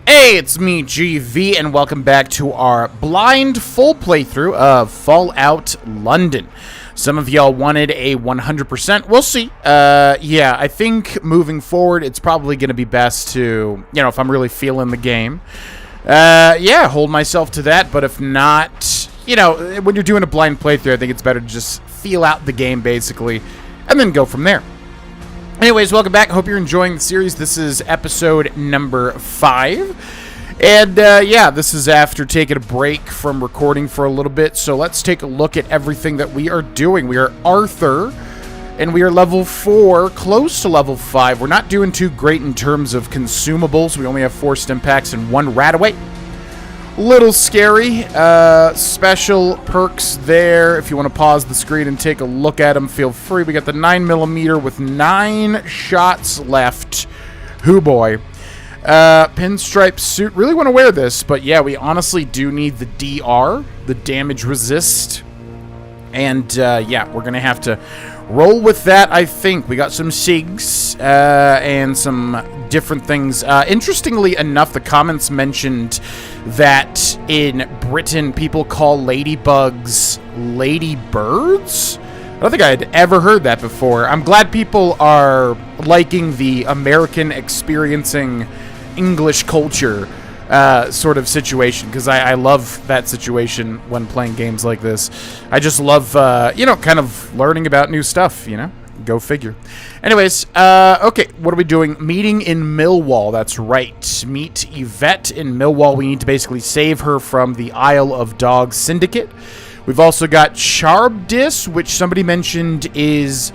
Hey, it's me, GV, and welcome back to our blind full playthrough of Fallout London. Some of y'all wanted a 100%. We'll see. Yeah, I think moving forward, it's probably going to be best to, if I'm really feeling the game, yeah, hold myself to that. But if not, when you're doing a blind playthrough, I think it's better to just feel out the game, basically, and then go from there. Anyways, welcome back. Hope you're enjoying the series. This is episode number 5. And, yeah, this is after taking a break from recording for a little bit. So let's take a look at everything that we are doing. We are Arthur, and we are level 4, close to level 5. We're not doing too great in terms of consumables. We only have 4 stim packs and 1 Radaway. Little scary. Special perks there. If you want to pause the screen and take a look at them, feel free. We got the 9mm with 9 shots left. Hoo boy. Pinstripe suit. Really want to wear this, but yeah, we honestly do need the DR, the damage resist. And yeah, we're going to have to roll with that, I think. We got some SIGs and some different things. Interestingly enough, the comments mentioned that in Britain, people call ladybugs ladybirds. I don't think I had ever heard that before. I'm glad people are liking the American experiencing English culture sort of situation, because I love that situation when playing games like this. I just love, kind of learning about new stuff, Go figure. Anyways, okay, what are we doing? Meeting in Millwall, that's right. Meet Yvette in Millwall. We need to basically save her from the Isle of Dogs Syndicate. We've also got Charbdis, which somebody mentioned is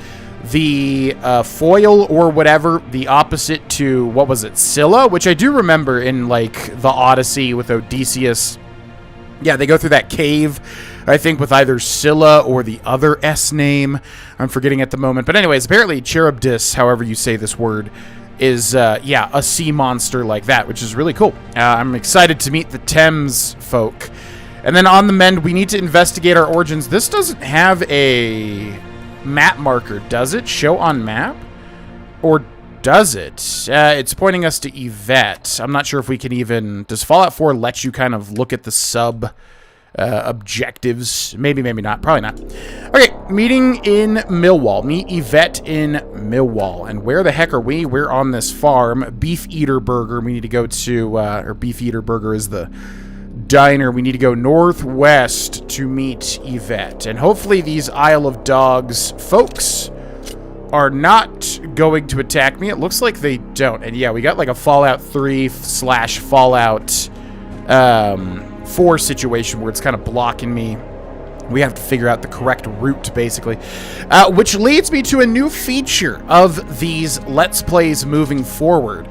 the foil or whatever, the opposite to, what was it, Scylla, which I do remember in, like, the Odyssey with Odysseus. Yeah, they go through that cave, I think, with either Scylla or the other S name. I'm forgetting at the moment. But anyways, apparently Charybdis, however you say this word, is, yeah, a sea monster like that, which is really cool. I'm excited to meet the Thames folk. And then on the mend, we need to investigate our origins. This doesn't have a map marker, does it? Show on map? Or does it? It's pointing us to Yvette. I'm not sure if we can even... Does Fallout 4 let you kind of look at the sub objectives? Maybe, maybe not. Probably not. Okay, meeting in Millwall. Meet Yvette in Millwall. And where the heck are we? We're on this farm. Beef Eater Burger. We need to go to... or Beef Eater Burger is the diner. We need to go northwest to meet Yvette. And hopefully these Isle of Dogs folks are not going to attack me. It looks like they don't. And yeah, we got like a Fallout 3/Fallout 4 situation where it's kind of blocking me. We have to figure out the correct route, basically. Which leads me to a new feature of these Let's Plays moving forward.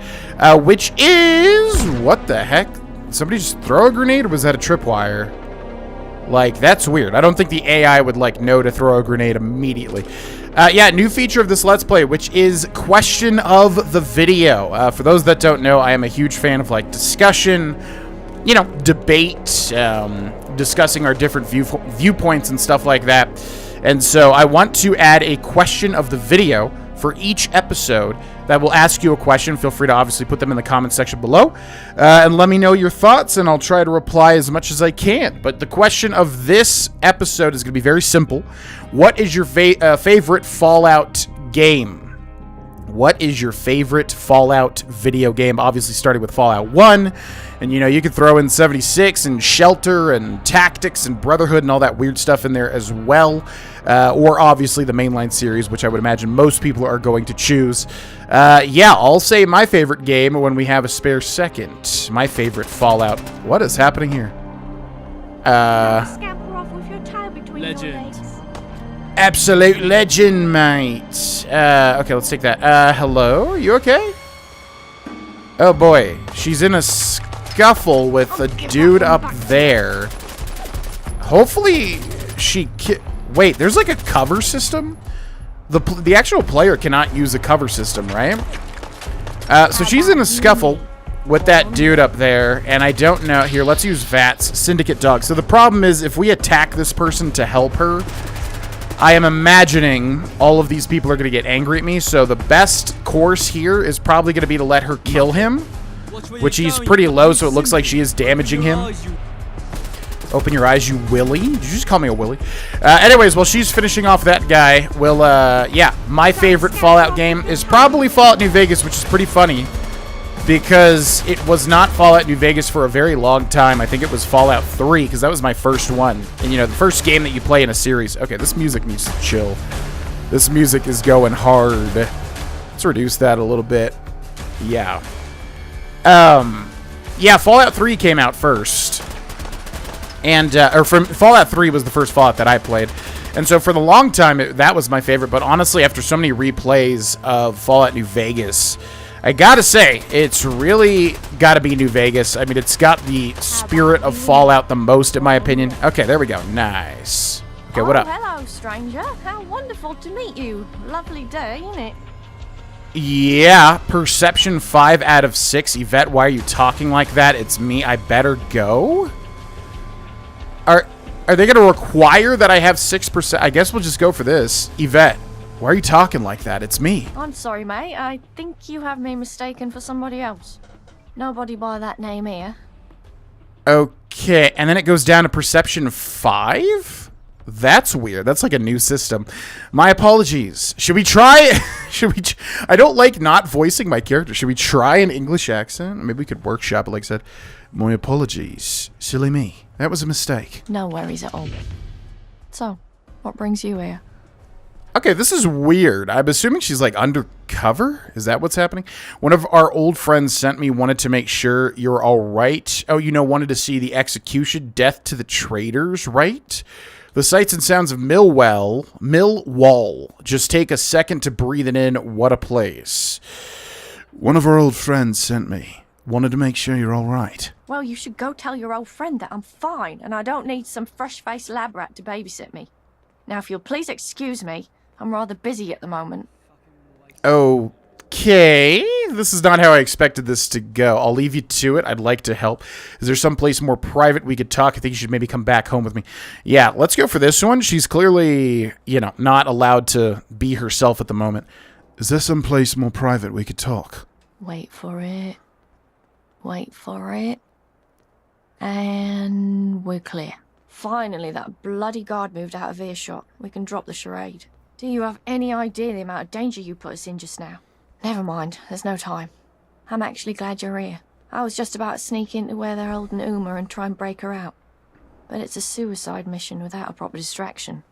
Which is... What the heck? Somebody just throw a grenade, or was that a tripwire? Like, that's weird. I don't think the AI would, like, know to throw a grenade immediately. Yeah, new feature of this Let's Play, which is question of the video. For those that don't know, I am a huge fan of, like, discussion, debate, discussing our different viewpoints and stuff like that. And so I want to add a question of the video for each episode that will ask you a question. Feel free to obviously put them in the comment section below and let me know your thoughts, and I'll try to reply as much as I can. But the question of this episode is going to be very simple. What is your favorite Fallout game? What is your favorite Fallout video game? Obviously starting with Fallout 1, and you could throw in 76 and Shelter and Tactics and Brotherhood and all that weird stuff in there as well. Or obviously the mainline series, which I would imagine most people are going to choose. Yeah, I'll say my favorite game when we have a spare second. My favorite Fallout. What is happening here? Scamper off with your tail between your legs. Absolute legend, mate. Okay, let's take that. Hello? You okay? Oh boy, she's in a scuffle with a dude up there. Hopefully she... Wait, there's like a cover system? The actual player cannot use a cover system, right? So she's in a scuffle with that dude up there, and I don't know... Here, let's use VAT's Syndicate Dog. So the problem is, if we attack this person to help her, I am imagining all of these people are going to get angry at me, so the best course here is probably going to be to let her kill him which he's pretty low, so it looks like she is damaging him. Open your eyes, you willy. Did you just call me a willy? Anyways, while she's finishing off that guy, we'll, yeah, my favorite Fallout game is probably Fallout New Vegas, which is pretty funny because it was not Fallout New Vegas for a very long time. I think it was Fallout 3 because that was my first one. And, you know, the first game that you play in a series. Okay, this music needs to chill. This music is going hard. Let's reduce that a little bit. Yeah. Yeah, Fallout 3 came out first. And, Fallout 3 was the first Fallout that I played. And so for the long time, that was my favorite. But honestly, after so many replays of Fallout New Vegas, I gotta say, it's really gotta be New Vegas. I mean, it's got the spirit of Fallout the most, in my opinion. Okay, there we go. Nice. Okay, what up? Hello, stranger. How wonderful to meet you. Lovely day, isn't it? Yeah, perception 5 out of 6. Yvette, why are you talking like that? It's me. I better go? Are they going to require that I have 6%? I guess we'll just go for this. Yvette, why are you talking like that? It's me. I'm sorry, mate. I think you have me mistaken for somebody else. Nobody by that name here. Okay, and then it goes down to perception 5? That's weird. That's like a new system. My apologies. Should we try... I don't like not voicing my character. Should we try an English accent? Maybe we could workshop it, like I said. My apologies. Silly me. That was a mistake. No worries at all. So, what brings you here? Okay, this is weird. I'm assuming she's like undercover? Is that what's happening? One of our old friends sent me, wanted to make sure you're all right. Oh, you know, wanted to see the execution, death to the traitors, right? The sights and sounds of Millwall. Just take a second to breathe it in. What a place. One of our old friends sent me. Wanted to make sure you're all right. Well, you should go tell your old friend that I'm fine and I don't need some fresh-faced lab rat to babysit me. Now, if you'll please excuse me, I'm rather busy at the moment. Okay. This is not how I expected this to go. I'll leave you to it. I'd like to help. Is there someplace more private we could talk? I think you should maybe come back home with me. Yeah, let's go for this one. She's clearly, you know, not allowed to be herself at the moment. Is there someplace more private we could talk? Wait for it. Wait for it. And we're clear. Finally, that bloody guard moved out of earshot. We can drop the charade. Do you have any idea the amount of danger you put us in just now? Never mind, there's no time. I'm actually glad you're here. I was just about to sneak into where they're holding Uma and try and break her out. But it's a suicide mission without a proper distraction.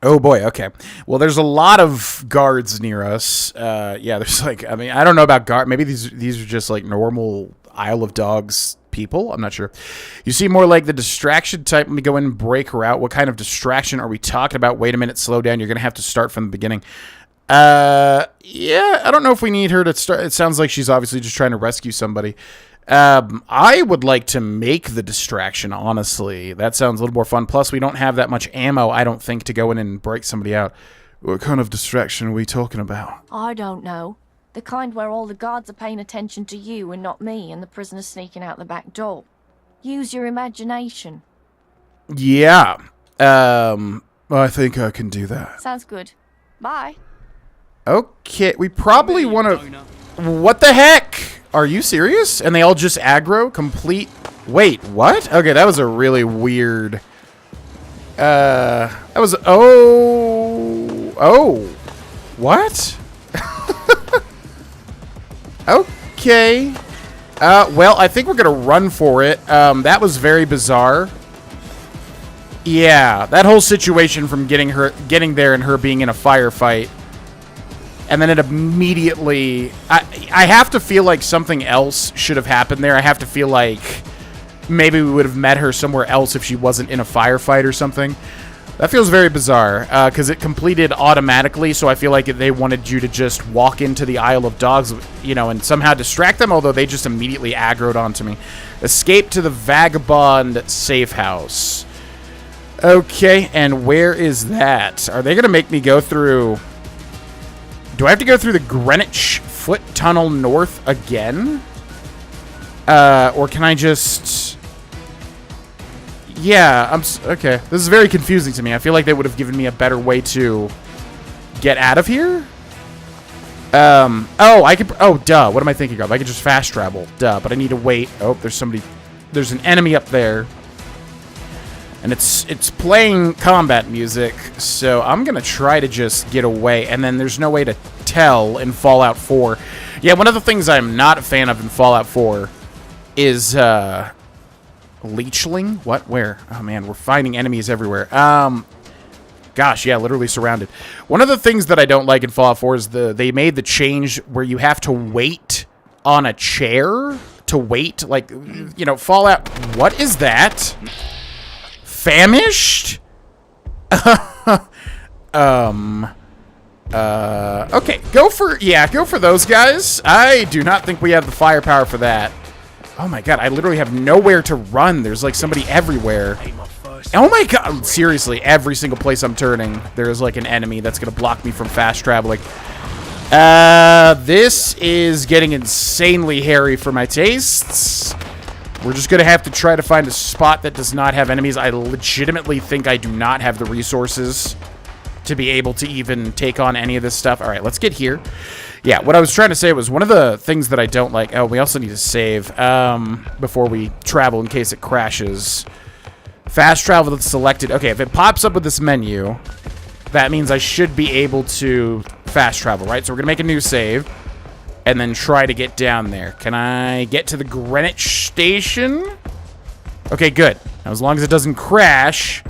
Oh boy, okay. Well, there's a lot of guards near us. Yeah, there's like, I mean, I don't know about guard. Maybe these are just like normal Isle of Dogs people. I'm not sure. You seem more like the distraction type. Let me go in and break her out. What kind of distraction are we talking about? Wait a minute, slow down. You're going to have to start from the beginning. Yeah, I don't know if we need her to start. It sounds like she's obviously just trying to rescue somebody. I would like to make the distraction, honestly. That sounds a little more fun. Plus, we don't have that much ammo, I don't think, to go in and break somebody out. What kind of distraction are we talking about? I don't know. The kind where all the guards are paying attention to you and not me and the prisoner sneaking out the back door. Use your imagination. Yeah. I think I can do that. Sounds good. Bye. Okay, we probably want to... What the heck? Are you serious? And they all just aggro? Complete... Wait, what? Okay, that was a really weird... That was... Oh. What? Okay. Well, I think we're gonna run for it. That was very bizarre. Yeah, that whole situation from getting there and her being in a firefight. And then it immediately... I have to feel like something else should have happened there. I have to feel like maybe we would have met her somewhere else if she wasn't in a firefight or something. That feels very bizarre, because it completed automatically, so I feel like they wanted you to just walk into the Isle of Dogs, you know, and somehow distract them, although they just immediately aggroed onto me. Escape to the Vagabond safe house. Okay, and where is that? Are they going to make me go through... Do I have to go through the Greenwich Foot Tunnel North again? Or can I just... Yeah, okay. This is very confusing to me. I feel like they would have given me a better way to get out of here. Oh, I could... Oh, duh. What am I thinking of? I could just fast travel. Duh, but I need to wait. Oh, there's somebody... There's an enemy up there. And it's playing combat music, so I'm gonna try to just get away, and then there's no way to tell in Fallout 4. Yeah, one of the things I'm not a fan of in Fallout 4 is, leechling? What? Where? Oh, man, we're finding enemies everywhere. Gosh, yeah, literally surrounded. One of the things that I don't like in Fallout 4 is they made the change where you have to wait on a chair to wait. Like, you know, Fallout... What is that? Famished? Okay, go for those guys. I do not think we have the firepower for that. Oh my god, I literally have nowhere to run. There's like somebody everywhere. Oh my god, seriously, every single place I'm turning, there's like an enemy that's gonna block me from fast traveling. This is getting insanely hairy for my tastes. We're just gonna have to try to find a spot that does not have enemies. I legitimately think I do not have the resources to be able to even take on any of this stuff. All right, let's get here. Yeah, what I was trying to say was one of the things that I don't like... Oh, we also need to save before we travel in case it crashes. Fast travel that's selected. Okay, if it pops up with this menu, that means I should be able to fast travel, right? So we're going to make a new save and then try to get down there. Can I get to the Greenwich station? Okay, good. Now, as long as it doesn't crash,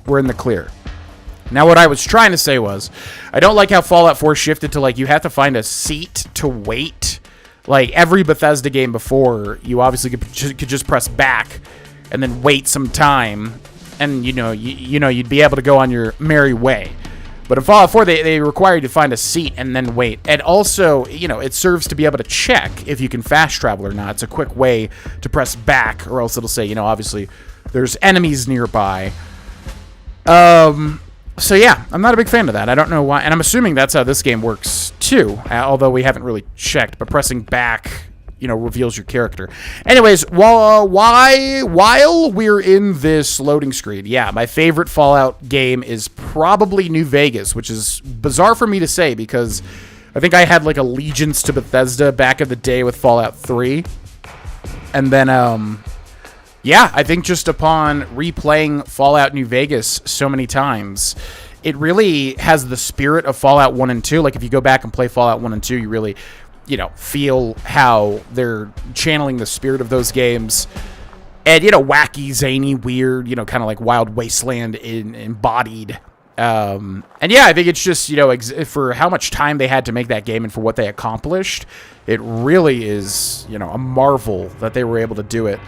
we're in the clear. Now, what I was trying to say was, I don't like how Fallout 4 shifted to, like, you have to find a seat to wait. Like, every Bethesda game before, you obviously could just press back and then wait some time, and, you know, you'd be able to go on your merry way. But in Fallout 4, they require you to find a seat and then wait. And also, you know, it serves to be able to check if you can fast travel or not. It's a quick way to press back, or else it'll say, you know, obviously, there's enemies nearby. So yeah, I'm not a big fan of that. I don't know why, and I'm assuming that's how this game works too, although we haven't really checked, but pressing back, you know, reveals your character. Anyways, while we're in this loading screen, yeah, my favorite Fallout game is probably New Vegas, which is bizarre for me to say because I think I had like allegiance to Bethesda back in the day with Fallout 3. And then, yeah, I think just upon replaying Fallout New Vegas so many times, it really has the spirit of Fallout 1 and 2. Like, if you go back and play Fallout 1 and 2, you really, you know, feel how they're channeling the spirit of those games. And, you know, wacky, zany, weird, you know, kind of like Wild Wasteland embodied. And yeah, I think it's just, you know, for how much time they had to make that game and for what they accomplished, it really is, you know, a marvel that they were able to do it.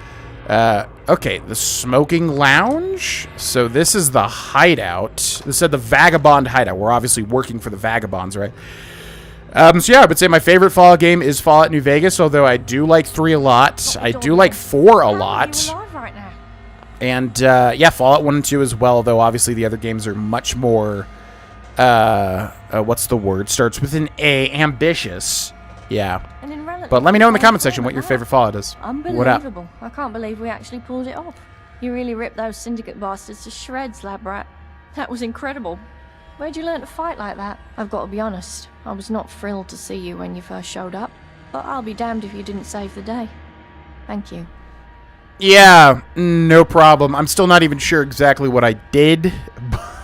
Okay, the smoking lounge. So this is the hideout. This said the Vagabond hideout. We're obviously working for the Vagabonds, right? So yeah, I would say my favorite Fallout game is Fallout New Vegas, although I do like 3 a lot. I do like 4 a lot. And, yeah, Fallout 1 and 2 as well, though obviously the other games are much more, what's the word? Starts with an A, ambitious. Yeah. But let me know in the comment section what your favorite Fallout is. What up? Unbelievable. I can't believe we actually pulled it off. You really ripped those Syndicate bastards to shreds, lab rat. That was incredible. Where'd you learn to fight like that? I've got to be honest, I was not thrilled to see you when you first showed up, but I'll be damned if you didn't save the day. Thank you. Yeah, no problem. I'm still not even sure exactly what I did,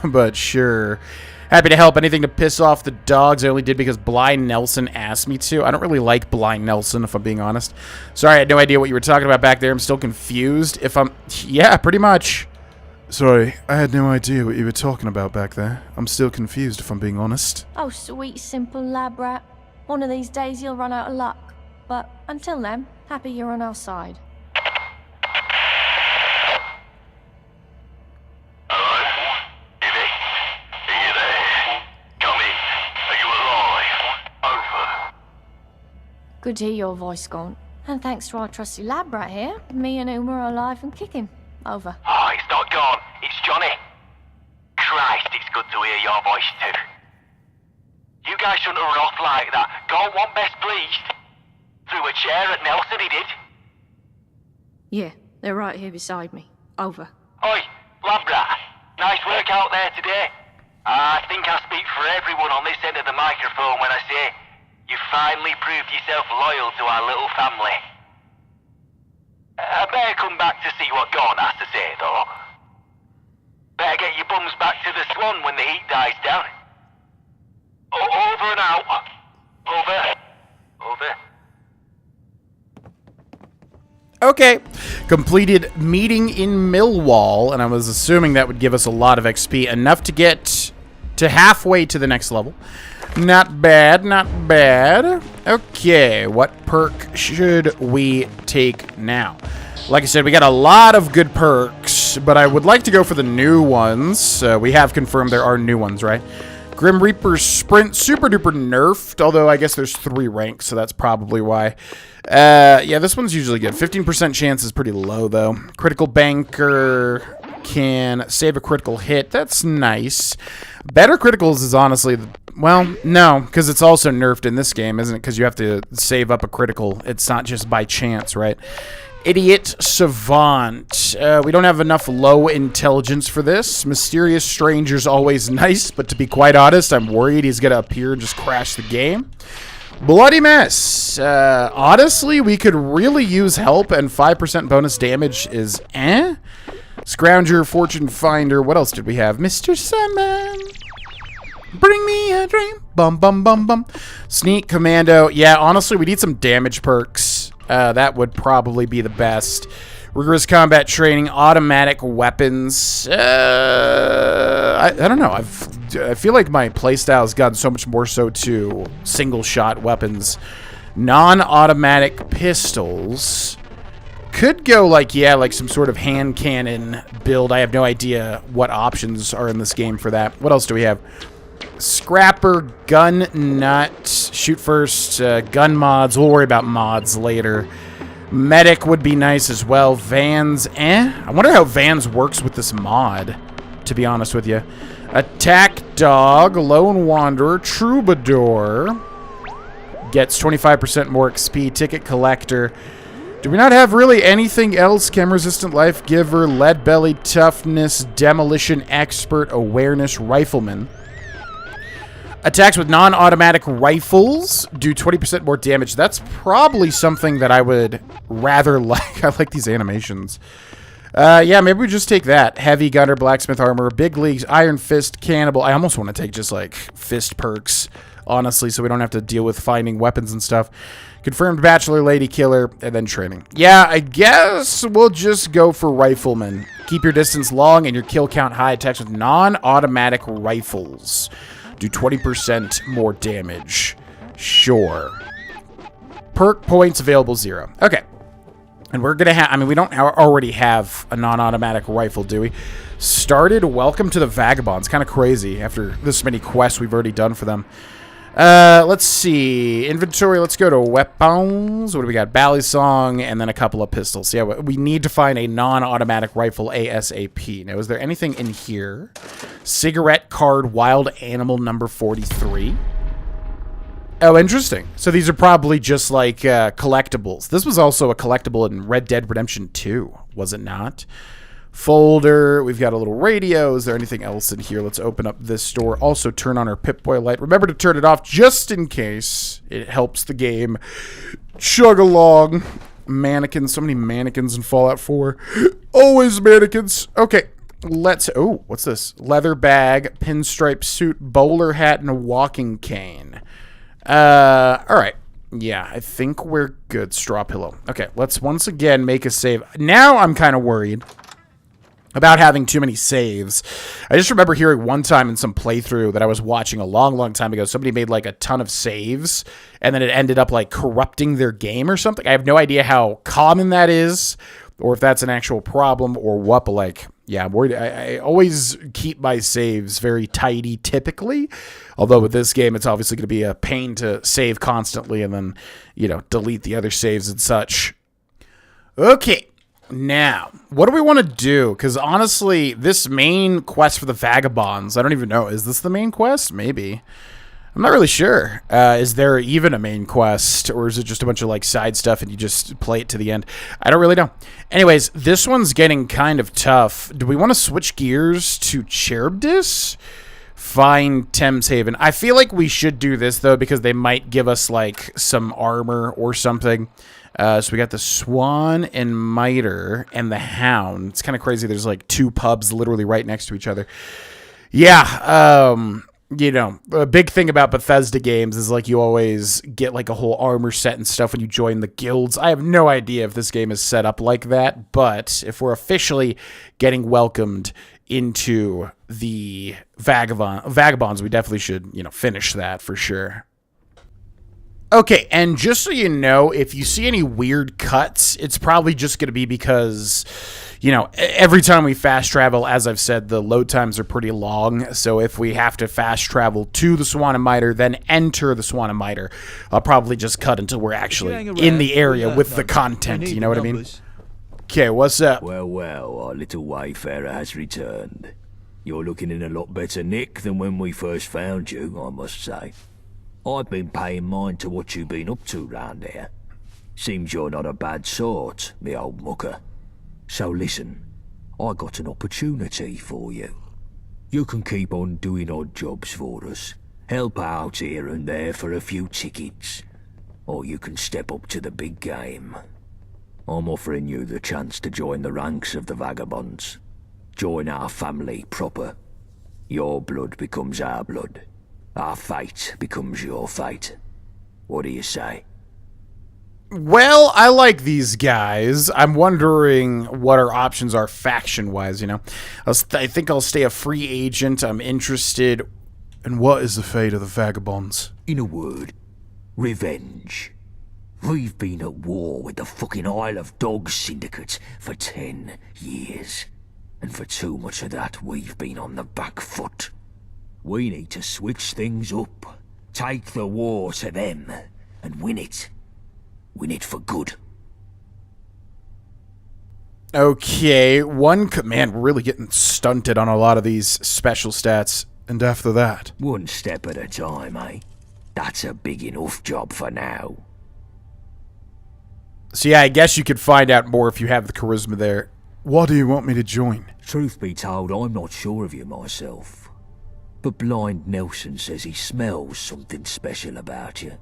but sure. Happy to help. Anything to piss off the dogs. I only did because Blind Nelson asked me to. I don't really like Blind Nelson, if I'm being honest. Sorry, I had no idea what you were talking about back there. I'm still confused. Yeah, pretty much. Sorry, I had no idea what you were talking about back there. I'm still confused, if I'm being honest. Oh, sweet, simple lab rat. One of these days you'll run out of luck. But until then, happy you're on our side. Good to hear your voice, Gaunt. And thanks to our trusty lab rat here, me and Uma are alive and kicking. Over. Oh, it's not gone. It's Johnny. Christ, it's good to hear your voice too. You guys shouldn't have run off like that. Gaunt wasn't best pleased. Threw a chair at Nelson, he did. Yeah, they're right here beside me. Over. Oi, lab rat. Nice work out there today. I think I speak for everyone on this end of the microphone when I say You finally proved yourself loyal to our little family. I better come back to see what Gorn has to say, though. Better get your bums back to the Swan when the heat dies down. Over and out. Over. Over. Okay. Completed meeting in Millwall, and I was assuming that would give us a lot of XP, enough to get to halfway to the next level. Not bad, not bad. Okay, what perk should we take now? Like I said, we got a lot of good perks, but I would like to go for the new ones. We have confirmed there are new ones, right? Grim Reaper Sprint, super duper nerfed, although I guess there's 3 ranks, so that's probably why. Yeah, this one's usually good. 15% chance is pretty low, though. Critical Banker can save a critical hit. That's nice. Better criticals is honestly, well, no, because it's also nerfed in this game, isn't it? Because you have to save up a critical. It's not just by chance, right? Idiot Savant. We don't have enough low intelligence for this. Mysterious Stranger's always nice, but to be quite honest, I'm worried he's going to appear and just crash the game. Bloody Mess. Honestly, we could really use help, and 5% bonus damage is eh. Scrounger, Fortune Finder. What else did we have? Mr. Sandman. Bring me a dream. Bum, bum, bum, bum. Sneak, Commando. Yeah, honestly, we need some damage perks. That would probably be the best. Rigorous combat training, automatic weapons. I don't know. I feel like my playstyle has gotten so much more so to single-shot weapons. Non-automatic pistols. Could go like, yeah, like some sort of hand cannon build. I have no idea what options are in this game for that. What else do we have? Scrapper, gun nut, shoot first, gun mods. We'll worry about mods later. Medic would be nice as well. Vans, eh? I wonder how Vans works with this mod, to be honest with you. Attack Dog, Lone Wanderer, Troubadour. Gets 25% more XP. Ticket Collector. Do we not have really anything else? Chem-resistant Life Giver, Lead Belly, Toughness, Demolition Expert, Awareness, Rifleman. Attacks with non-automatic rifles do 20% more damage. That's probably something that I would rather like. I like these animations. Yeah, maybe we just take that. Heavy Gunner, Blacksmith Armor, Big Leagues, Iron Fist, Cannibal. I almost want to take just like fist perks, honestly, so we don't have to deal with finding weapons and stuff. Confirmed Bachelor, Lady Killer, and then Training. Yeah, I guess we'll just go for Rifleman. Keep your distance long and your kill count high. Attacks with non-automatic rifles do 20% more damage. Sure. Perk points available 0. Okay. And we're going to have... I mean, we don't already have a non-automatic rifle, do we? Started. Welcome to the Vagabonds. Kind of crazy after this many quests we've already done for them. Let's see. Inventory, let's go to weapons. What do we got? Bally Song, and then a couple of pistols. Yeah, we need to find a non-automatic rifle ASAP. Now, is there anything in here? Cigarette card, wild animal number 43. Oh, interesting. So these are probably just like collectibles. This was also a collectible in Red Dead Redemption 2, was it not? Folder, we've got a little radio. Is there anything else in here? Let's open up this door. Also turn on our Pip-Boy light. Remember to turn it off just in case. It helps the game chug along. Mannequins, so many mannequins in Fallout 4. Always mannequins. Okay, let's... Oh, what's this? Leather bag, pinstripe suit, bowler hat, and a walking cane. Alright. Yeah, I think we're good. Straw pillow. Okay, let's once again make a save. Now I'm kind of worried about having too many saves. I just remember hearing one time in some playthrough that I was watching a long time ago, somebody made like a ton of saves, and then it ended up like corrupting their game or something. I have no idea how common that is, or if that's an actual problem, or what, but like, yeah, I'm worried. I always keep my saves very tidy, typically. Although with this game, it's obviously going to be a pain to save constantly and then, you know, delete the other saves and such. Okay. Now, what do we want to do? Because honestly, this main quest for the Vagabonds, I don't even know. Is this the main quest? Maybe. I'm not really sure. Is there even a main quest? Or is it just a bunch of like side stuff and you just play it to the end? I don't really know. Anyways, this one's getting kind of tough. Do we want to switch gears to Charybdis? Find Thames Haven. I feel like we should do this, though, because they might give us, like, some armor or something. So we got the Swan and Mitre and the Hound. It's kind of crazy. There's, like, 2 pubs literally right next to each other. Yeah, you know, a big thing about Bethesda games is, like, you always get, like, a whole armor set and stuff when you join the guilds. I have no idea if this game is set up like that, but if we're officially getting welcomed into the Vagabonds, we definitely should, you know, finish that for sure. Okay, and just so you know, if you see any weird cuts, it's probably just going to be because, you know, every time we fast travel, as I've said, the load times are pretty long. So if we have to fast travel to the Swan and Mitre, then enter the Swan and Mitre, I'll probably just cut until we're actually in the area with the content. You know what I mean? Okay, what's up? Well, our little wayfarer has returned. You're looking in a lot better nick than when we first found you, I must say. I've been paying mind to what you've been up to round here. Seems you're not a bad sort, me old mucker. So listen, I got an opportunity for you. You can keep on doing odd jobs for us, help out here and there for a few tickets, or you can step up to the big game. I'm offering you the chance to join the ranks of the Vagabonds. Join our family proper. Your blood becomes our blood. Our fate becomes your fate. What do you say? Well, I like these guys. I'm wondering what our options are faction-wise, you know. I think I'll stay a free agent. I'm interested. And what is the fate of the Vagabonds? In a word, revenge. We've been at war with the fucking Isle of Dogs Syndicate for 10 years. And for too much of that, we've been on the back foot. We need to switch things up. Take the war to them and win it. Win it for good. Okay, man, we're really getting stunted on a lot of these special stats. And after that? One step at a time, eh? That's a big enough job for now. So yeah, I guess you could find out more if you have the charisma there. What do you want me to join? Truth be told, I'm not sure of you myself. But Blind Nelson says he smells something special about you.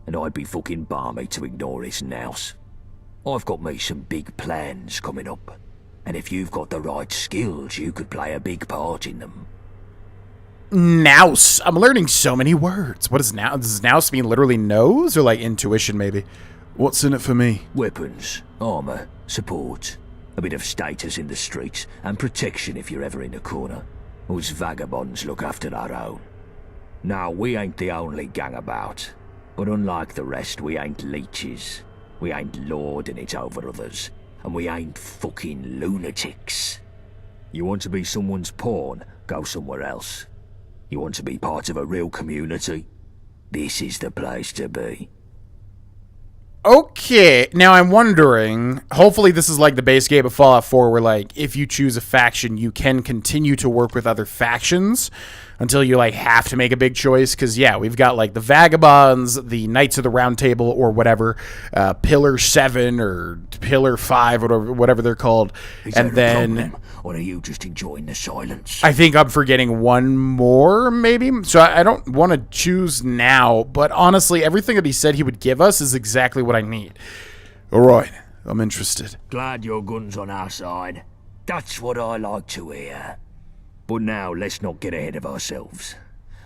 And I'd be fucking balmy to ignore his nouse. I've got me some big plans coming up. And if you've got the right skills, you could play a big part in them. Nouse. I'm learning so many words. What is nouse? Does nouse mean literally nose or like intuition maybe? What's in it for me? Weapons, armor, support, a bit of status in the streets, and protection if you're ever in a corner. Us Vagabonds look after our own. Now, we ain't the only gang about, but unlike the rest, we ain't leeches. We ain't lording it over others, and we ain't fucking lunatics. You want to be someone's pawn, go somewhere else. You want to be part of a real community? This is the place to be. Okay, now I'm wondering, hopefully this is like the base game of Fallout 4 where like if you choose a faction you can continue to work with other factions until you like have to make a big choice, because yeah, we've got like the Vagabonds, the Knights of the Round Table or whatever, Pillar 7 or Pillar 5 or whatever they're called. Is and there a then problem, or are you just enjoying the silence? I think I'm forgetting one more, maybe. So I don't want to choose now, but honestly, everything that he said he would give us is exactly what I need. All right, I'm interested. Glad your gun's on our side. That's what I like to hear. But now, let's not get ahead of ourselves.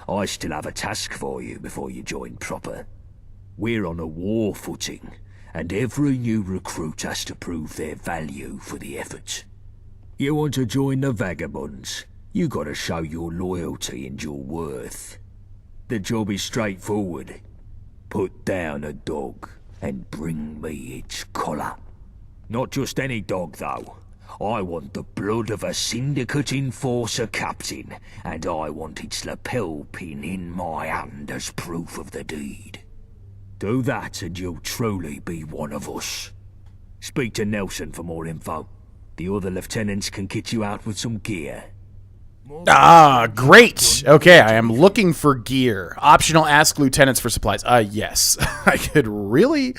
I still have a task for you before you join proper. We're on a war footing, and every new recruit has to prove their value for the effort. You want to join the Vagabonds, you gotta show your loyalty and your worth. The job is straightforward. Put down a dog and bring me its collar. Not just any dog, though. I want the blood of a Syndicate Enforcer captain, and I want its lapel pin in my hand as proof of the deed. Do that and you'll truly be one of us. Speak to Nelson for more info. The other lieutenants can kit you out with some gear. Ah, great. Okay, I am looking for gear. Optional, ask lieutenants for supplies. Yes. I could really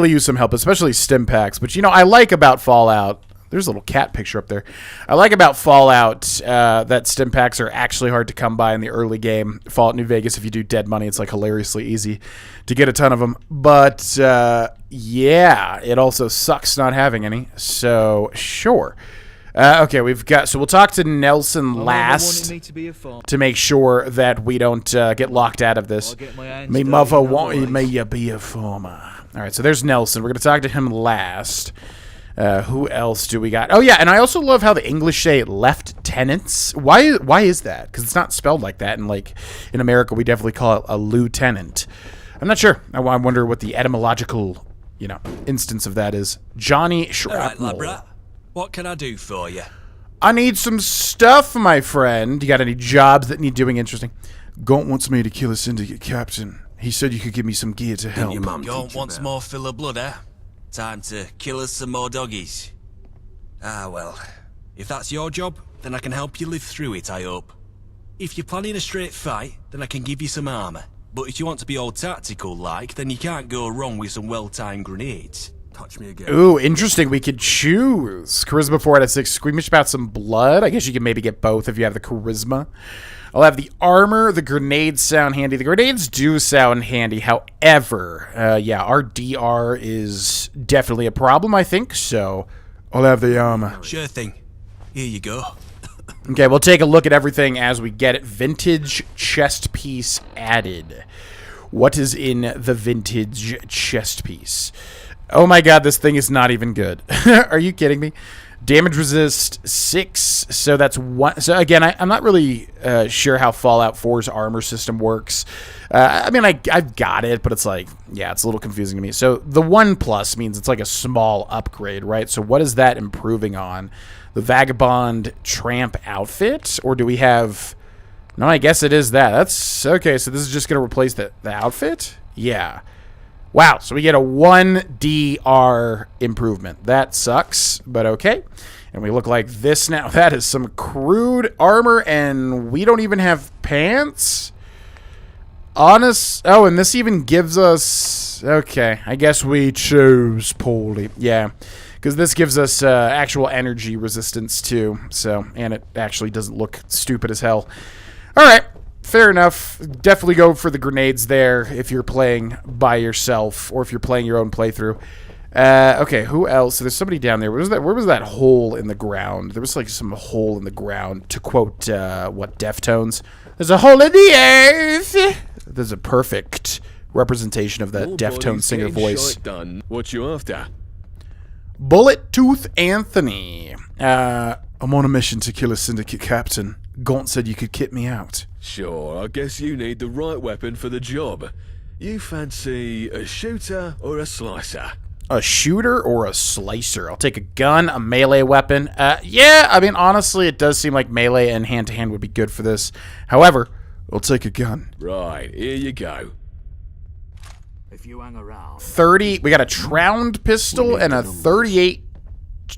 use some help, especially stim packs. But, you know, I like about Fallout There's a little cat picture up there. I like about Fallout that stim packs are actually hard to come by in the early game. Fallout New Vegas, if you do dead money, it's like hilariously easy to get a ton of them. But yeah, it also sucks not having any. So sure. Okay, so we'll talk to Nelson last to make sure that we don't get locked out of this. Me mother wanted me to be a farmer. All right, so there's Nelson. We're going to talk to him last. Who else do we got? Oh, yeah, and I also love how the English say lieutenants. Why is that? Because it's not spelled like that, and like in America, we definitely call it a lieutenant. I'm not sure. I wonder what the etymological, instance of that is. Johnny Shrapnel. All right, Labrat. What can I do for you? I need some stuff, my friend. You got any jobs that need doing interesting? Gaunt wants me to kill a Syndicate captain. He said you could give me some gear to help. Gaunt wants more fill of blood, eh? Time to kill us some more doggies. Ah, well. If that's your job, then I can help you live through it, I hope. If you're planning a straight fight, then I can give you some armor. But if you want to be all tactical-like, then you can't go wrong with some well-timed grenades. Touch me again. Ooh, interesting. We could choose. Charisma 4 out of 6. Squeamish about some blood. I guess you can maybe get both if you have the charisma. I'll have the armor. The grenades sound handy. The grenades do sound handy. However, yeah, our DR is definitely a problem, I think. So I'll have the armor. Sure thing. Here you go. Okay, we'll take a look at everything as we get it. Vintage chest piece added. What is in the vintage chest piece? Oh my god, this thing is not even good. Are you kidding me? Damage resist 6, so that's 1. So again, I'm not really sure how Fallout 4's armor system works. I mean, I've got it, but it's like, yeah, it's a little confusing to me. So the 1+ means it's like a small upgrade, right? So what is that improving on? The Vagabond tramp outfit? Or do we have... No, I guess it is that. That's... Okay, so this is just going to replace the outfit? Yeah. Wow, so we get a 1 DR improvement. That sucks, but okay. And we look like this now. That is some crude armor, and we don't even have pants? Honest... Oh, and this even gives us... Okay, I guess we chose poorly. Yeah, because this gives us actual energy resistance, too. So, and it actually doesn't look stupid as hell. All right. Fair enough. Definitely go for the grenades there if you're playing by yourself or if you're playing your own playthrough. Okay, who else? So there's somebody down there. Where was that hole in the ground? There was like some hole in the ground, to quote, Deftones? There's a hole in the earth! There's a perfect representation of that Deftones singer voice. Done. What you after? Bullet Tooth Anthony. I'm on a mission to kill a Syndicate captain. Gaunt said you could kit me out. Sure, I guess you need the right weapon for the job. You fancy a shooter or a slicer? A shooter or a slicer? I'll take a gun, a melee weapon. Yeah, I mean, honestly, it does seem like melee and hand-to-hand would be good for this. However, I'll take a gun. Right, here you go. If you hang around... 30... We got a Tround pistol and a 38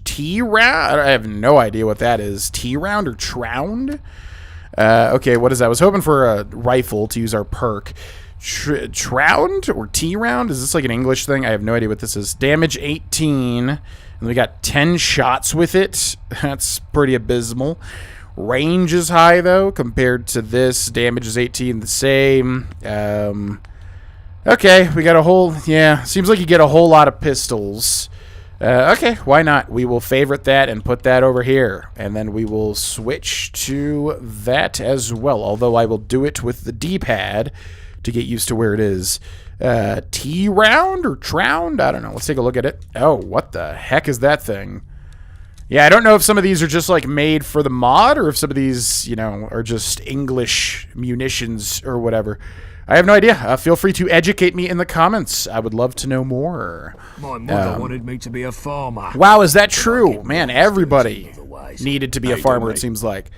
T-round? I have no idea what that is. T-round or Tround? Okay, what is that? I was hoping for a rifle to use our perk. Tround or T-round? Is this like an English thing? I have no idea what this is. Damage 18. And we got 10 shots with it. That's pretty abysmal. Range is high, though, compared to this. Damage is 18, the same. Okay, we got a whole... Yeah, seems like you get a whole lot of pistols. Okay, why not? We will favorite that and put that over here. And then we will switch to that as well. Although I will do it with the D-pad to get used to where it is. T-round or Tround? I don't know. Let's take a look at it. Oh, what the heck is that thing? Yeah, I don't know if some of these are just like made for the mod or if some of these, are just English munitions or whatever. I have no idea. Feel free to educate me in the comments. I would love to know more. My mother wanted me to be a farmer. Wow, is that true? Man, everybody needed to be a farmer, it seems like.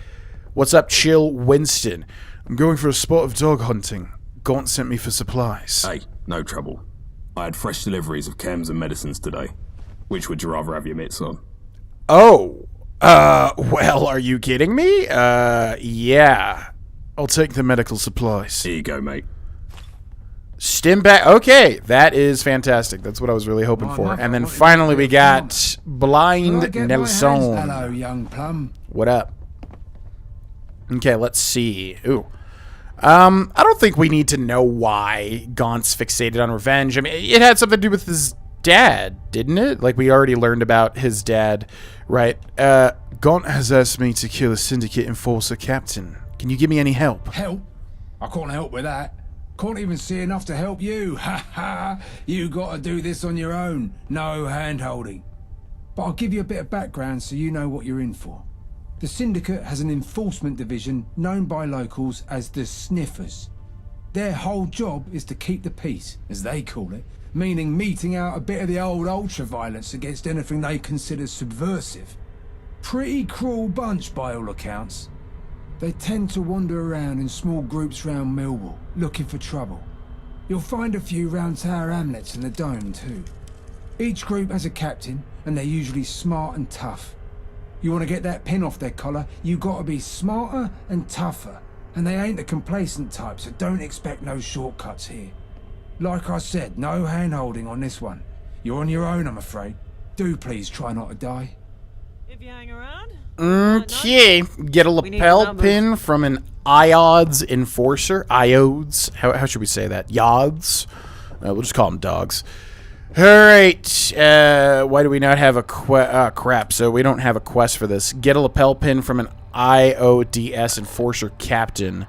What's up, Chill Winston? I'm going for a spot of dog hunting. Gaunt sent me for supplies. Hey, no trouble. I had fresh deliveries of chems and medicines today. Which would you rather have your mitts on? Oh, well, are you kidding me? Yeah. I'll take the medical supplies. Here you go, mate. Stim back. Okay, that is fantastic. That's what I was really hoping for. And then finally we got Blind Nelson. Hello, young plum. What up? Okay, let's see. Ooh. I don't think we need to know why Gaunt's fixated on revenge. I mean, it had something to do with his dad, didn't it? Like, we already learned about his dad, right? Gaunt has asked me to kill a Syndicate enforcer captain. Can you give me any help? Help? I can't help with that. Can't even see enough to help you. Ha ha! You got to do this on your own. No hand-holding. But I'll give you a bit of background so you know what you're in for. The Syndicate has an enforcement division known by locals as the Sniffers. Their whole job is to keep the peace, as they call it, meaning meting out a bit of the old ultra-violence against anything they consider subversive. Pretty cruel bunch by all accounts. They tend to wander around in small groups round Millwall, looking for trouble. You'll find a few round Tower Hamlets and the Dome too. Each group has a captain, and they're usually smart and tough. You want to get that pin off their collar, you got to be smarter and tougher. And they ain't the complacent type, so don't expect no shortcuts here. Like I said, no hand-holding on this one. You're on your own, I'm afraid. Do please try not to die. If you hang around. Okay. Get a lapel pin from an IODS enforcer. IODS. How should we say that? Yods? We'll just call them dogs. Alright, why do we not have a crap, so we don't have a quest for this. Get a lapel pin from an IODS enforcer captain.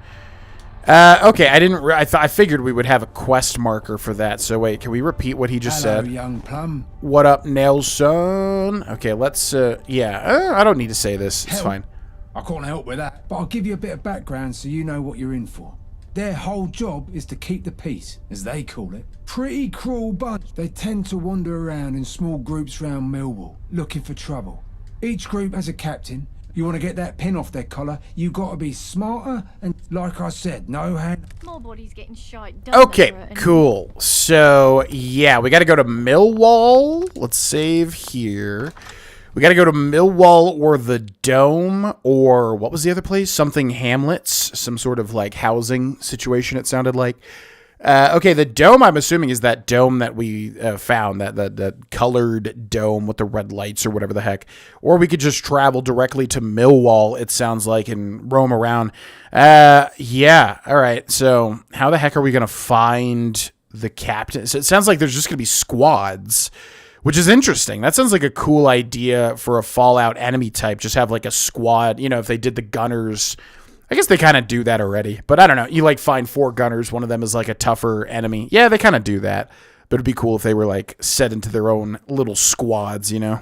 Okay, I figured we would have a quest marker for that, so wait, can we repeat what he just said? Young plum. What up, Nelson? Okay, let's, yeah, I don't need to say this, it's fine. I can't help with that, but I'll give you a bit of background so you know what you're in for. Their whole job is to keep the peace, as they call it. Pretty cruel bunch. They tend to wander around in small groups round Millwall, looking for trouble. Each group has a captain. You want to get that pin off their collar, you got to be smarter and, like I said, no hand... Small body's getting shite. Okay, cool. So, yeah, we got to go to Millwall. Let's save here. We got to go to Millwall or the Dome, or what was the other place? Something Hamlets, some sort of like housing situation, it sounded like. Okay, the Dome, I'm assuming, is that dome that we found, that colored dome with the red lights or whatever the heck. Or we could just travel directly to Millwall, it sounds like, and roam around. Yeah, all right. So how the heck are we going to find the captain? So it sounds like there's just going to be squads, which is interesting. That sounds like a cool idea for a Fallout enemy type. Just have like a squad, you know, if they did the gunners. I guess they kind of do that already. But I don't know. You like find 4 gunners. One of them is like a tougher enemy. Yeah, they kind of do that. But it'd be cool if they were like set into their own little squads, you know?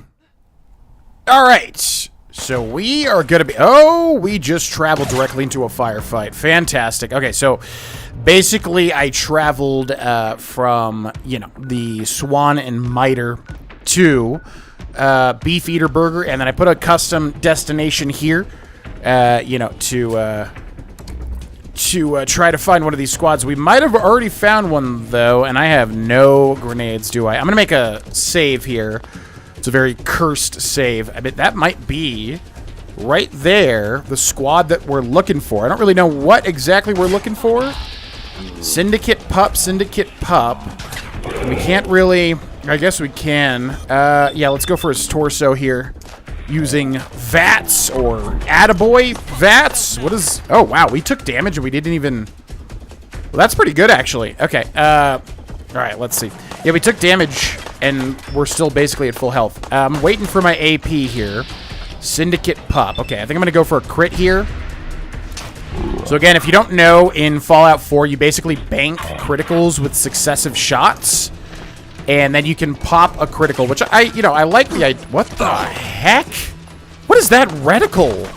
All right. So we are going to be... Oh, we just traveled directly into a firefight. Fantastic. Okay, so basically I traveled from, you know, the Swan and Miter to Beef Eater Burger, and then I put a custom destination here, you know, to try to find one of these squads. We might have already found one, though, and I have no grenades, do I? I'm going to make a save here. It's a very cursed save. I mean, that might be right there, the squad that we're looking for. I don't really know what exactly we're looking for. Syndicate pup, Syndicate pup. We can't really... I guess we can. Yeah, let's go for his torso here. Using VATS or Attaboy VATS. What is... Oh, wow, we took damage and we didn't even... Well, that's pretty good, actually. Okay, all right, let's see. Yeah, we took damage, and we're still basically at full health. I'm waiting for my AP here. Syndicate pup. Okay, I think I'm going to go for a crit here. So again, if you don't know, in Fallout 4, you basically bank criticals with successive shots. And then you can pop a critical, which I like the idea. What the heck? What is that reticle?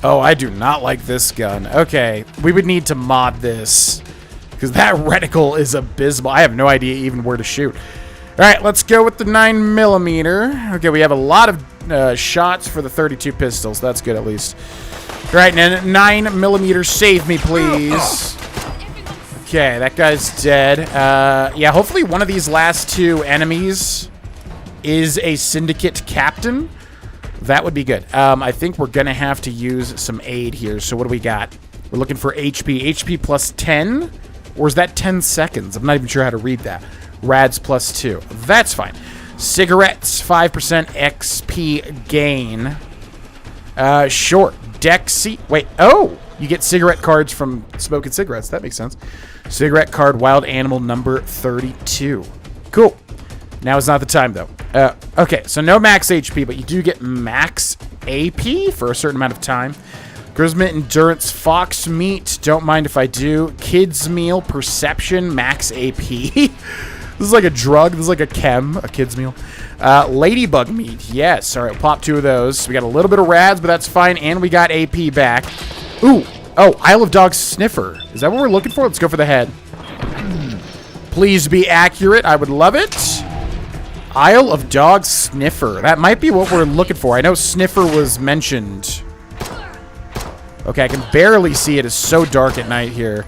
Oh, I do not like this gun. Okay, we would need to mod this, because that reticle is abysmal. I have no idea even where to shoot. All right, let's go with the 9mm. Okay, we have a lot of shots for the 32 pistols. That's good, at least. All right, 9mm, save me, please. Okay, that guy's dead. Yeah, hopefully one of these last 2 enemies is a Syndicate captain. That would be good. I think we're going to have to use some aid here. So what do we got? We're looking for HP. HP plus 10. Or is that 10 seconds? I'm not even sure how to read that. Rads plus 2. That's fine. Cigarettes, 5% XP gain. Short. Dexy. Wait. Oh! You get cigarette cards from smoking cigarettes. That makes sense. Cigarette card, wild animal number 32. Cool. Now is not the time, though. Okay, so no max HP, but you do get max AP for a certain amount of time. Charisma, endurance, fox meat. Don't mind if I do. Kids meal, perception, max AP. This is like a drug. This is like a kid's meal. Ladybug meat. Yes. All right, we'll pop 2 of those. We got a little bit of rads, but that's fine. And we got AP back. Ooh. Oh, Isle of Dogs sniffer. Is that what we're looking for? Let's go for the head. Please be accurate. I would love it. Isle of Dogs sniffer. That might be what we're looking for. I know sniffer was mentioned. Okay, I can barely see it. It's so dark at night here.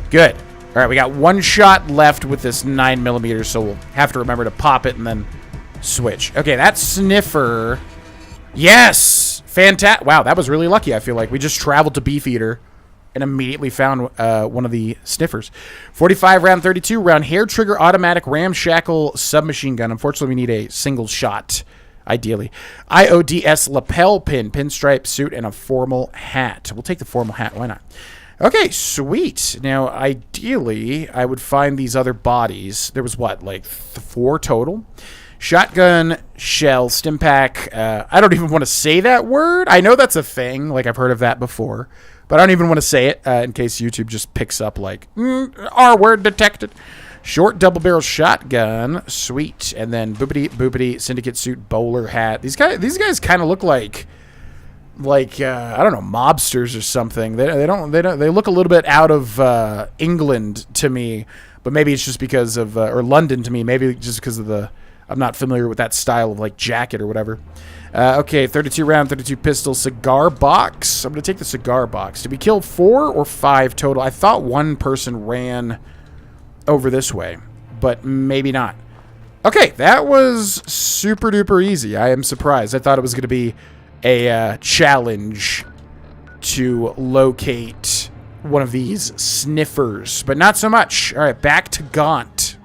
Good. All right, we got 1 shot left with this 9mm, so we'll have to remember to pop it and then switch. Okay, that sniffer. Yes! Fantastic. Wow, that was really lucky, I feel like. We just traveled to Beefeater and immediately found one of the sniffers. 45 round 32 round hair trigger automatic ramshackle submachine gun. Unfortunately, we need a single shot, ideally. IODS lapel pin, pinstripe suit, and a formal hat. We'll take the formal hat. Why not? Okay, sweet. Now, ideally, I would find these other bodies. There was what, like 4 total? Shotgun, shell, stimpack. I don't even want to say that word. I know that's a thing. Like, I've heard of that before. But I don't even want to say it in case YouTube just picks up, like, R word detected. Short double-barrel shotgun. Sweet. And then boopity, syndicate suit, bowler hat. These guys kind of look like I don't know, mobsters or something. They look a little bit out of England to me, but maybe it's just because of or London to me. Maybe just because of I'm not familiar with that style of like jacket or whatever. Okay, 32 round, 32 pistol, cigar box. I'm gonna take the cigar box. Did we kill 4 or 5 total? I thought 1 person ran over this way, but maybe not. Okay, that was super duper easy. I am surprised. I thought it was gonna be a challenge to locate one of these sniffers, but not so much. All right, back to Gaunt.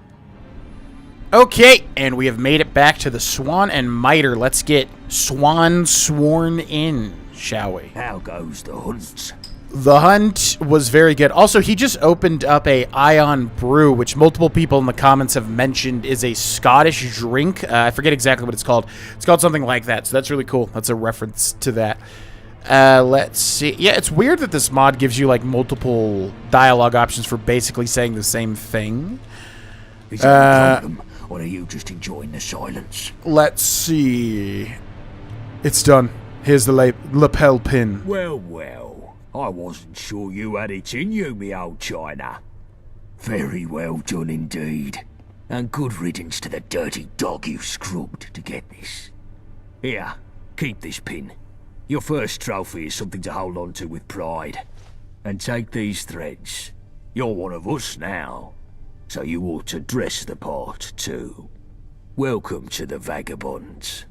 Okay, and we have made it back to the Swan and Miter. Let's get Swan sworn in, shall we? How goes the hunt? The hunt was very good. Also, he just opened up a Ion Brew, which multiple people in the comments have mentioned is a Scottish drink. I forget exactly what it's called. It's called something like that, so that's really cool. That's a reference to that. Let's see. Yeah, it's weird that this mod gives you, like, multiple dialogue options for basically saying the same thing. Is that a problem, or are you just enjoying the silence? Let's see. It's done. Here's the lapel pin. Well, well. I wasn't sure you had it in you, me old China. Very well done indeed. And good riddance to the dirty dog you scrubbed to get this. Here, keep this pin. Your first trophy is something to hold on to with pride. And take these threads. You're one of us now, so you ought to dress the part too. Welcome to the Vagabonds.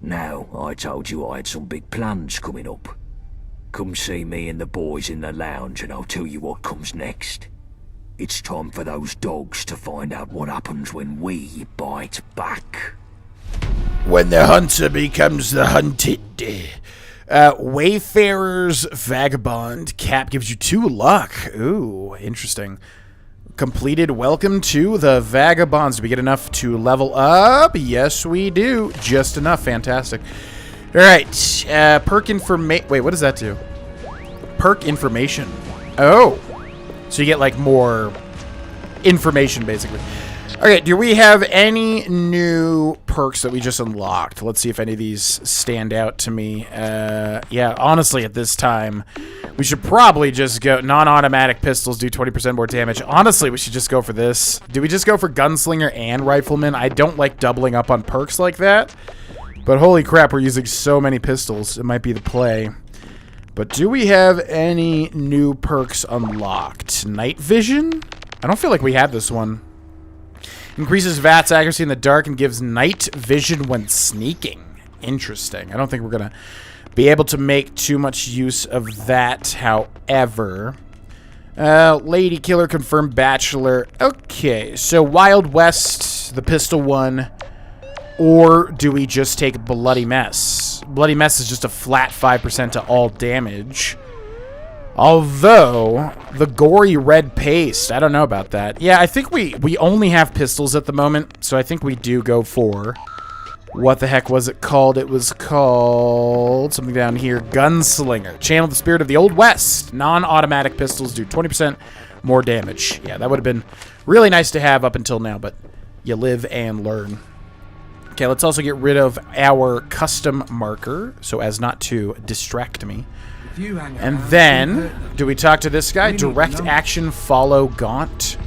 Now, I told you I had some big plans coming up. Come see me and the boys in the lounge and I'll tell you what comes next. It's time for those dogs to find out what happens when we bite back. When the hunter becomes the hunted. Wayfarer's Vagabond. Cap gives you 2 luck. Ooh, interesting. Completed. Welcome to the Vagabonds. Do we get enough to level up? Yes, we do. Just enough. Fantastic. All right. Perk information. Wait, what does that do? Perk information. Oh. So you get, like, more information, basically. Okay, do we have any new perks that we just unlocked? Let's see if any of these stand out to me. Yeah, honestly, at this time, we should probably just go... Non-automatic pistols do 20% more damage. Honestly, we should just go for this. Do we just go for Gunslinger and Rifleman? I don't like doubling up on perks like that. But holy crap, we're using so many pistols. It might be the play. But do we have any new perks unlocked? Night Vision? I don't feel like we have this one. Increases VATS accuracy in the dark and gives night vision when sneaking. Interesting. I don't think we're going to be able to make too much use of that, however. Lady killer confirmed bachelor. Okay, so Wild West, the pistol one, or do we just take Bloody Mess? Bloody Mess is just a flat 5% to all damage. Although, the gory red paste, I don't know about that. Yeah, I think we only have pistols at the moment, so I think we do go for... What the heck was it called? It was called... something down here. Gunslinger. Channel the spirit of the Old West. Non-automatic pistols do 20% more damage. Yeah, that would have been really nice to have up until now, but you live and learn. Okay, let's also get rid of our custom marker, so as not to distract me. And then, do we talk to this guy? Direct action, follow Gaunt.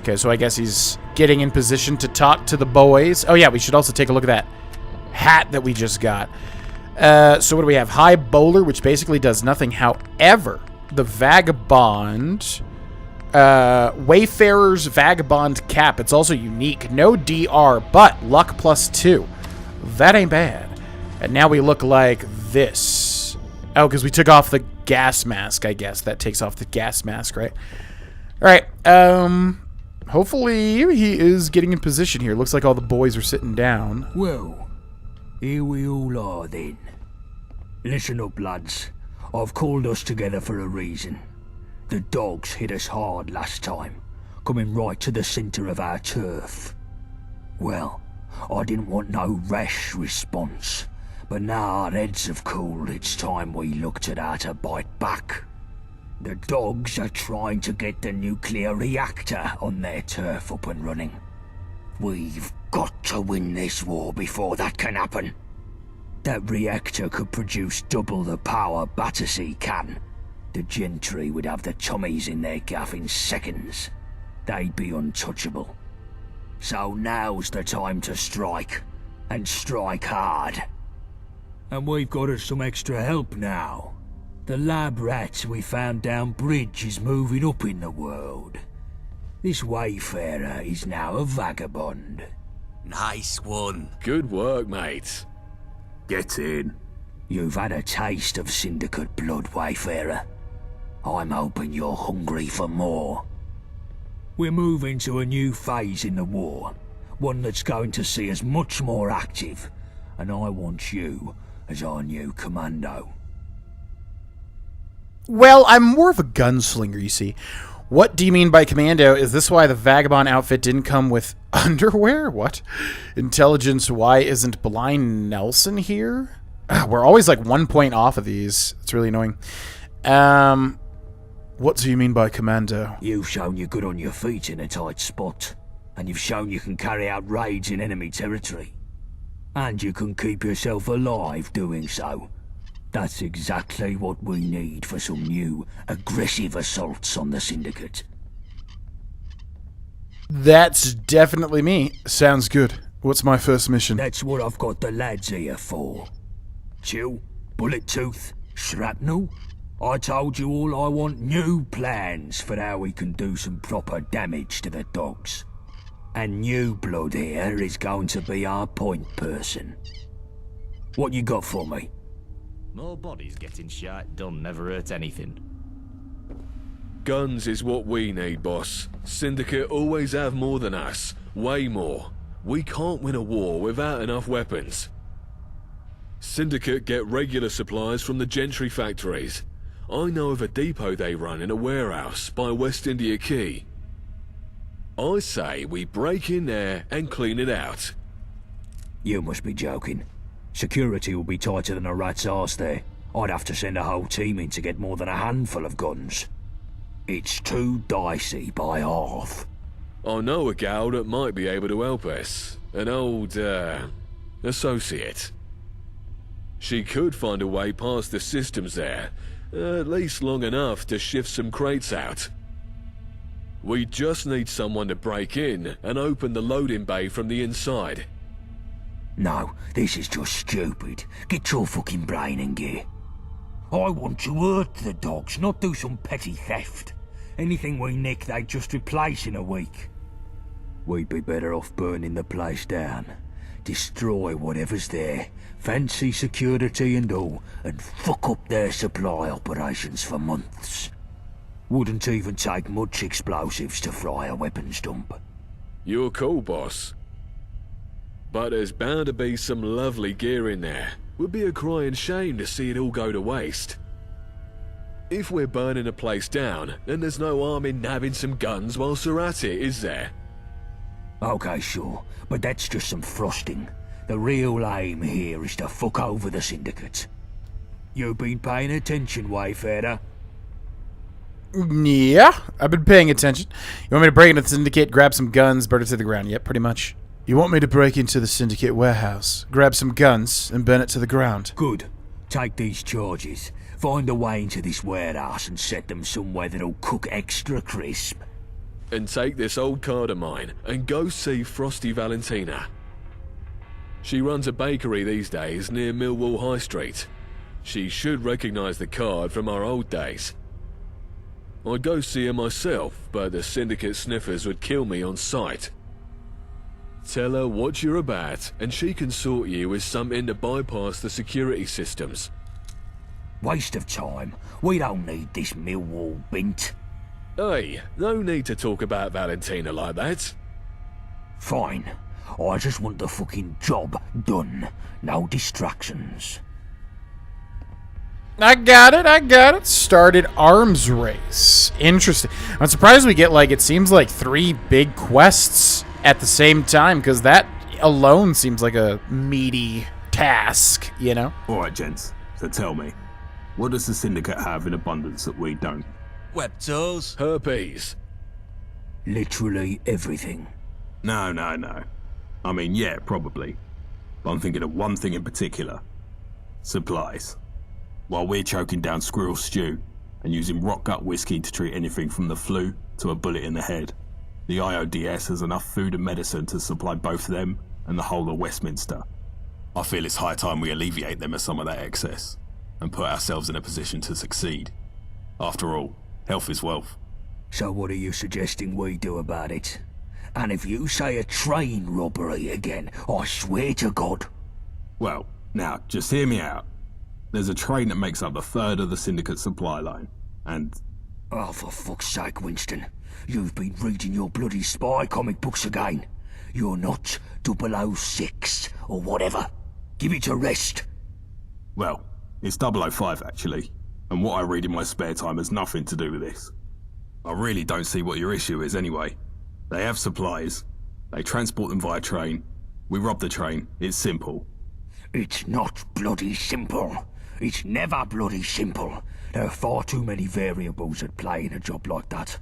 Okay, so I guess he's getting in position to talk to the boys. Oh yeah, we should also take a look at that hat that we just got. So what do we have? High Bowler, which basically does nothing. However, the Vagabond, Wayfarer's Vagabond cap, it's also unique. No DR, but luck +2. That ain't bad. And now we look like this. Oh, because we took off the gas mask, I guess. That takes off the gas mask, right? Alright, hopefully he is getting in position here. Looks like all the boys are sitting down. Well, here we all are then. Listen up, lads. I've called us together for a reason. The dogs hit us hard last time, coming right to the centre of our turf. Well, I didn't want no rash response, but now our heads have cooled, it's time we looked at how to bite back. The dogs are trying to get the nuclear reactor on their turf up and running. We've got to win this war before that can happen. That reactor could produce double the power Battersea can. The gentry would have the tummies in their gaff in seconds. They'd be untouchable. So now's the time to strike, and strike hard. And we've got us some extra help now. The lab rat we found down bridge is moving up in the world. This Wayfarer is now a Vagabond. Nice one. Good work, mate. Get in. You've had a taste of Syndicate blood, Wayfarer. I'm hoping you're hungry for more. We're moving to a new phase in the war. One that's going to see us much more active. And I want you as our new commando. Well, I'm more of a gunslinger, you see. What do you mean by commando? Is this why the Vagabond outfit didn't come with underwear? What? Intelligence, why isn't Blind Nelson here? We're always like 1 point off of these. It's really annoying. What do you mean by commando? You've shown you're good on your feet in a tight spot. And you've shown you can carry out raids in enemy territory. And you can keep yourself alive doing so. That's exactly what we need for some new, aggressive assaults on the Syndicate. That's definitely me. Sounds good. What's my first mission? That's what I've got the lads here for. Chill, bullet tooth, shrapnel. I told you all I want new plans for how we can do some proper damage to the dogs. And new blood here is going to be our point person. What you got for me? More bodies getting shot don't never hurt anything. Guns is what we need, boss. Syndicate always have more than us. Way more. We can't win a war without enough weapons. Syndicate get regular supplies from the gentry factories. I know of a depot they run in a warehouse by West India Quay. I say we break in there and clean it out. You must be joking. Security will be tighter than a rat's arse there. I'd have to send a whole team in to get more than a handful of guns. It's too dicey by half. I know a gal that might be able to help us. An old, associate. She could find a way past the systems there, at least long enough to shift some crates out. We just need someone to break in and open the loading bay from the inside. No, this is just stupid. Get your fucking brain in gear. I want to hurt the dogs, not do some petty theft. Anything we nick, they just replace in a week. We'd be better off burning the place down. Destroy whatever's there, fancy security and all, and fuck up their supply operations for months. Wouldn't even take much explosives to fry a weapons dump. You're cool, boss. But there's bound to be some lovely gear in there. Would be a crying shame to see it all go to waste. If we're burning a place down, then there's no harm in nabbing some guns whilst we're at it, is there? Okay, sure, but that's just some frosting. The real aim here is to fuck over the Syndicate. You been paying attention, Wayfarer? Yeah, I've been paying attention. You want me to break into the Syndicate, grab some guns, burn it to the ground? Yep, pretty much. You want me to break into the Syndicate warehouse, grab some guns, and burn it to the ground? Good. Take these charges. Find a way into this warehouse and set them somewhere that'll cook extra crisp. And take this old card of mine and go see Frosty Valentina. She runs a bakery these days near Millwall High Street. She should recognise the card from our old days. I'd go see her myself, but the Syndicate sniffers would kill me on sight. Tell her what you're about, and she can sort you with something to bypass the security systems. Waste of time. We don't need this Millwall bint. Hey, no need to talk about Valentina like that. Fine. I just want the fucking job done. No distractions. I got it. Started arms race. Interesting. I'm surprised we get, like, it seems like 3 big quests at the same time, because that alone seems like a meaty task, you know? Alright, gents, so tell me, what does the Syndicate have in abundance that we don't? Webtos. Herpes. Literally everything. No. I mean, yeah, probably. But I'm thinking of one thing in particular. Supplies. While we're choking down squirrel stew and using rock gut whiskey to treat anything from the flu to a bullet in the head, the IODS has enough food and medicine to supply both them and the whole of Westminster. I feel it's high time we alleviate them of some of that excess and put ourselves in a position to succeed. After all, health is wealth. So what are you suggesting we do about it? And if you say a train robbery again, I swear to God. Well, now, just hear me out. There's a train that makes up a third of the Syndicate supply line, and... Oh, for fuck's sake, Winston. You've been reading your bloody spy comic books again. You're not 006 or whatever. Give it a rest. Well, it's 005 actually, and what I read in my spare time has nothing to do with this. I really don't see what your issue is anyway. They have supplies, they transport them via train, we rob the train, it's simple. It's not bloody simple. It's never bloody simple. There are far too many variables at play in a job like that.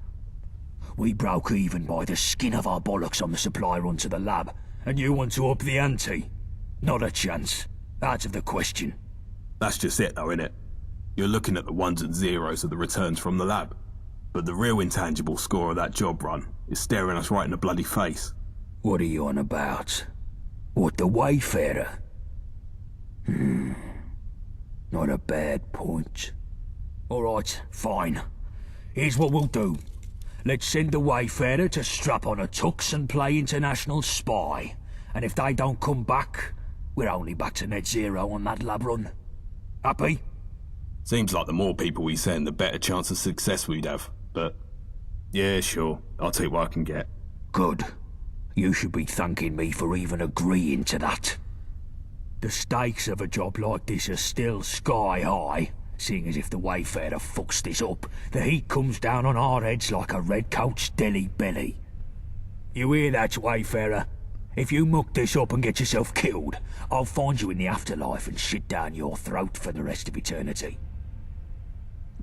We broke even by the skin of our bollocks on the supply run to the lab, and you want to up the ante? Not a chance. Out of the question. That's just it though, innit? You're looking at the ones and zeros of the returns from the lab. But the real intangible score of that job run is staring us right in the bloody face. What are you on about? What, the Wayfarer? Not a bad point. Alright, fine. Here's what we'll do. Let's send the Wayfarer to strap on a tux and play international spy. And if they don't come back, we're only back to net zero on that lab run. Happy? Seems like the more people we send, the better chance of success we'd have. But, yeah, sure. I'll take what I can get. Good. You should be thanking me for even agreeing to that. The stakes of a job like this are still sky high, seeing as if the Wayfarer fucks this up, the heat comes down on our heads like a redcoat's deli belly. You hear that, Wayfarer? If you muck this up and get yourself killed, I'll find you in the afterlife and shit down your throat for the rest of eternity.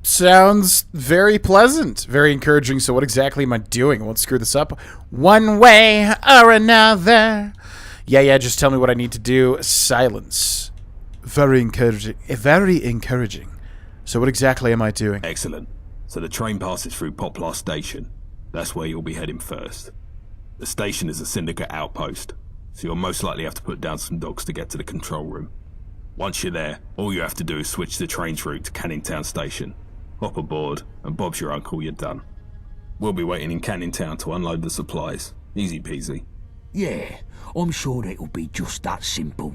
Sounds very pleasant, very encouraging. So what exactly am I doing? I won't screw this up one way or another. Yeah, just tell me what I need to do. Silence. Very encouraging. So what exactly am I doing? Excellent. So the train passes through Poplar Station. That's where you'll be heading first. The station is a Syndicate outpost, so you'll most likely have to put down some dogs to get to the control room. Once you're there, all you have to do is switch the train's route to Canning Town Station. Hop aboard, and Bob's your uncle, you're done. We'll be waiting in Canning Town to unload the supplies. Easy peasy. Yeah, I'm sure it'll be just that simple.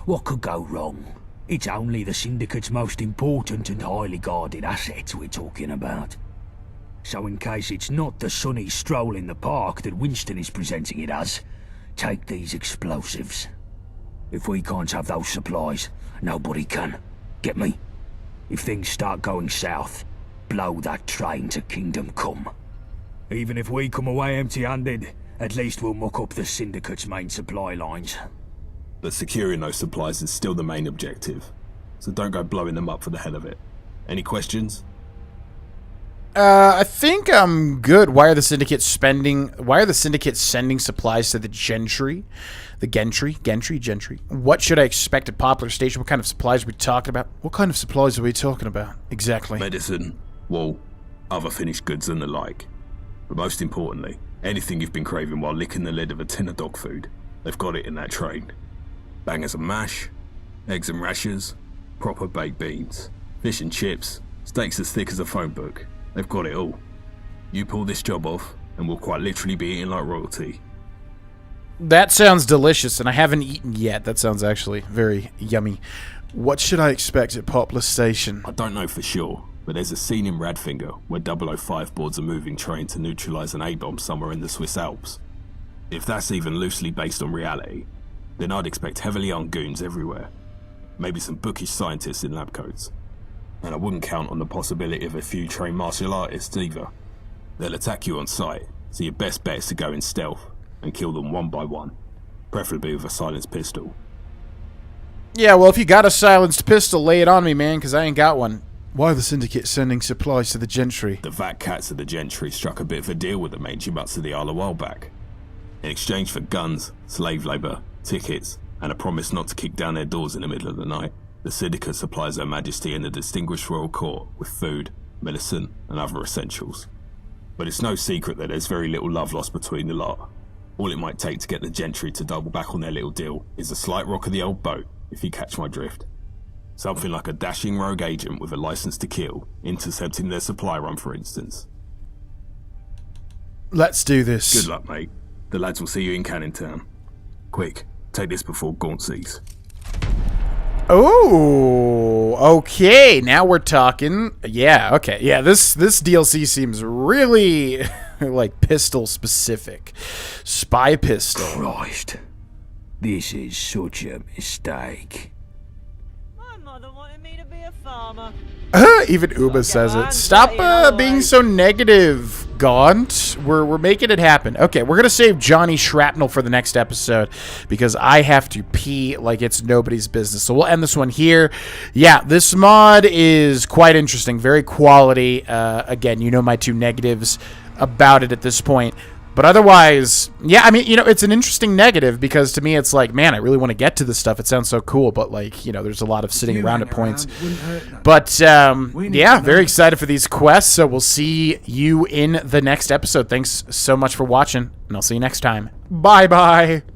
What could go wrong? It's only the Syndicate's most important and highly guarded assets we're talking about. So in case it's not the sunny stroll in the park that Winston is presenting it as, take these explosives. If we can't have those supplies, nobody can. Get me? If things start going south, blow that train to Kingdom Come. Even if we come away empty-handed, at least we'll muck up the Syndicate's main supply lines. But securing those supplies is still the main objective, so don't go blowing them up for the hell of it. Any questions? I think I'm good. Why are the Syndicate sending supplies to the Gentry? The Gentry? What should I expect at Poplar Station? What kind of supplies are we talking about? What kind of supplies are we talking about? Exactly. Medicine, wool, other finished goods and the like. But most importantly, anything you've been craving while licking the lid of a tin of dog food. They've got it in that train. Bangers and mash, eggs and rashers, proper baked beans, fish and chips, steaks as thick as a phone book. They've got it all. You pull this job off, and we'll quite literally be eating like royalty. That sounds delicious, and I haven't eaten yet. That sounds actually very yummy. What should I expect at Poplar Station? I don't know for sure, but there's a scene in Radfinger where 005 boards a moving train to neutralise an A-bomb somewhere in the Swiss Alps. If that's even loosely based on reality, then I'd expect heavily armed goons everywhere. Maybe some bookish scientists in lab coats. And I wouldn't count on the possibility of a few trained martial artists either. They'll attack you on sight, so your best bet is to go in stealth and kill them one by one, preferably with a silenced pistol. Yeah, well, if you got a silenced pistol, lay it on me, man, because I ain't got one. Why are the Syndicate sending supplies to the Gentry? The Vat Cats of the Gentry struck a bit of a deal with the mangy mutts of the Isle a while back. In exchange for guns, slave labour, tickets, and a promise not to kick down their doors in the middle of the night, the Syndicate supplies Her Majesty and the distinguished royal court with food, medicine, and other essentials. But it's no secret that there's very little love lost between the lot. All it might take to get the Gentry to double back on their little deal is a slight rock of the old boat, if you catch my drift. Something like a dashing rogue agent with a license to kill, intercepting their supply run, for instance. Let's do this. Good luck, mate. The lads will see you in Canning Town. Quick, take this before Gaunt sees. Oh, okay. Now we're talking. Yeah, okay. Yeah, this DLC seems really like pistol specific. Spy pistol. Christ. This is such a mistake. My mother wanted me to be a farmer. Even Uma says it. Stop being so negative, Gaunt. We're making it happen. Okay, we're gonna save Johnny Shrapnel for the next episode because I have to pee like it's nobody's business. So we'll end this one here. Yeah, this mod is quite interesting, very quality. Again, you know my two negatives about it at this point. But otherwise, yeah, I mean, you know, it's an interesting negative because to me it's like, man, I really want to get to this stuff. It sounds so cool, but like, you know, there's a lot of sitting around at points. But yeah, very excited for these quests. So we'll see you in the next episode. Thanks so much for watching, and I'll see you next time. Bye-bye.